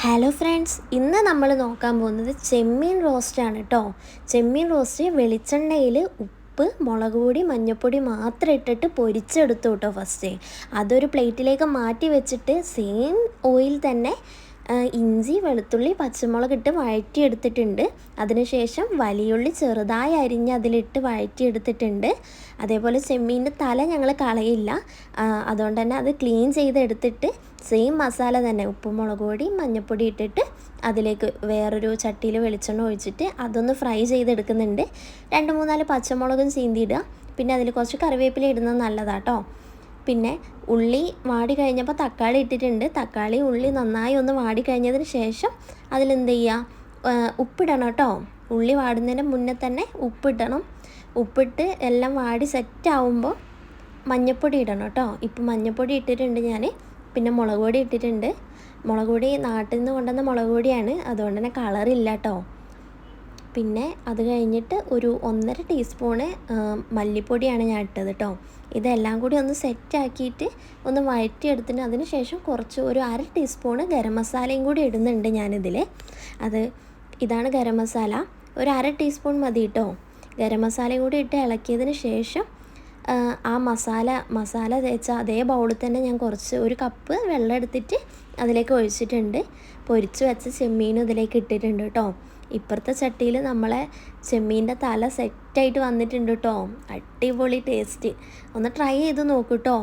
Hello friends, ഇന്ന് നമ്മൾ നോക്കാൻ പോകുന്നത് ചെമ്മീൻ റോസ്റ്റാണ് കേട്ടോ. ചെമ്മീൻ റോസ്റ്റ് വെളിച്ചെണ്ണയിൽ ഉപ്പ്, മുളക് പൊടി, മഞ്ഞൾപ്പൊടി മാത്രം ഇട്ടിട്ട് പൊരിച്ചെടുത്തു കേട്ടോ. ഫസ്റ്റ് അതൊരു പ്ലേറ്റിലേക്ക് മാറ്റി വെച്ചിട്ട് സെയിം ഓയിൽ തന്നെ ഇഞ്ചി, വെളുത്തുള്ളി, പച്ചമുളക് ഇട്ട് വഴറ്റിയെടുത്തിട്ടുണ്ട്. അതിനുശേഷം വലിയുള്ളി ചെറുതായി അരിഞ്ഞ് അതിലിട്ട് വഴറ്റിയെടുത്തിട്ടുണ്ട്. അതേപോലെ ചെമ്മീൻ്റെ തല ഞങ്ങൾ കളയില്ല, അതുകൊണ്ട് തന്നെ അത് ക്ലീൻ ചെയ്തെടുത്തിട്ട് സെയിം മസാല തന്നെ ഉപ്പും മുളക് പൊടി മഞ്ഞൾപ്പൊടി ഇട്ടിട്ട് അതിലേക്ക് വേറൊരു ചട്ടിയിൽ വെളിച്ചെണ്ണ ഒഴിച്ചിട്ട് അതൊന്ന് ഫ്രൈ ചെയ്തെടുക്കുന്നുണ്ട്. 2-3 പച്ചമുളകും ചീന്തിയിടുക. പിന്നെ അതിൽ കുറച്ച് കറിവേപ്പില ഇടുന്നത് നല്ലതാട്ടോ. പിന്നെ ഉള്ളി വാടി കഴിഞ്ഞപ്പോൾ തക്കാളി ഇട്ടിട്ടുണ്ട്. തക്കാളി ഉള്ളി നന്നായി ഒന്ന് വാടി കഴിഞ്ഞതിന് ശേഷം അതിലെന്ത് ചെയ്യുക, ഉപ്പിടണം കേട്ടോ. ഉള്ളി വാടുന്നതിന് മുന്നേ തന്നെ ഉപ്പിടണം. ഉപ്പിട്ട് എല്ലാം വാടി സെറ്റാവുമ്പോൾ മഞ്ഞൾപ്പൊടി ഇടണം കേട്ടോ. ഇപ്പം മഞ്ഞൾപ്പൊടി ഇട്ടിട്ടുണ്ട് ഞാൻ. പിന്നെ മുളക് പൊടി ഇട്ടിട്ടുണ്ട്. മുളക് പൊടി നാട്ടിൽ നിന്ന് കൊണ്ടുവന്ന മുളക് പൊടിയാണ്, അതുകൊണ്ട് തന്നെ കളറില്ല കേട്ടോ. പിന്നെ അത് കഴിഞ്ഞിട്ട് ഒരു 1.5 ടീസ്പൂണ് മല്ലിപ്പൊടിയാണ് ഞാൻ ഇട്ടത് കേട്ടോ. ഇതെല്ലാം കൂടി ഒന്ന് സെറ്റാക്കിയിട്ട് ഒന്ന് വഴറ്റിയെടുത്തിട്ട് അതിന് ശേഷം കുറച്ച് ഒരു 1/2 ടീസ്പൂണ് ഗരം മസാലയും കൂടി ഇടുന്നുണ്ട് ഞാനിതിൽ. ഇതാണ് ഗരം മസാല. ഒരു 1/2 ടീസ്പൂൺ മതി കേട്ടോ. ഗരം മസാലയും കൂടി ഇട്ട് ഇളക്കിയതിന് ശേഷം ആ മസാല തേച്ച അതേ ബൗളിൽ തന്നെ ഞാൻ ഒരു കപ്പ് വെള്ളം എടുത്തിട്ട് അതിലേക്ക് ഒഴിച്ചിട്ടുണ്ട്. പൊരിച്ച് വെച്ച ചെമ്മീനും ഇതിലേക്ക് ഇട്ടിട്ടുണ്ട് കേട്ടോ. ഇപ്പുറത്തെ ചട്ടിയിൽ നമ്മളെ ചെമ്മീൻ്റെ തല സെറ്റായിട്ട് വന്നിട്ടുണ്ട് കേട്ടോ. അടിപൊളി ടേസ്റ്റ്. ഒന്ന് ട്രൈ ചെയ്ത് നോക്കൂ കേട്ടോ.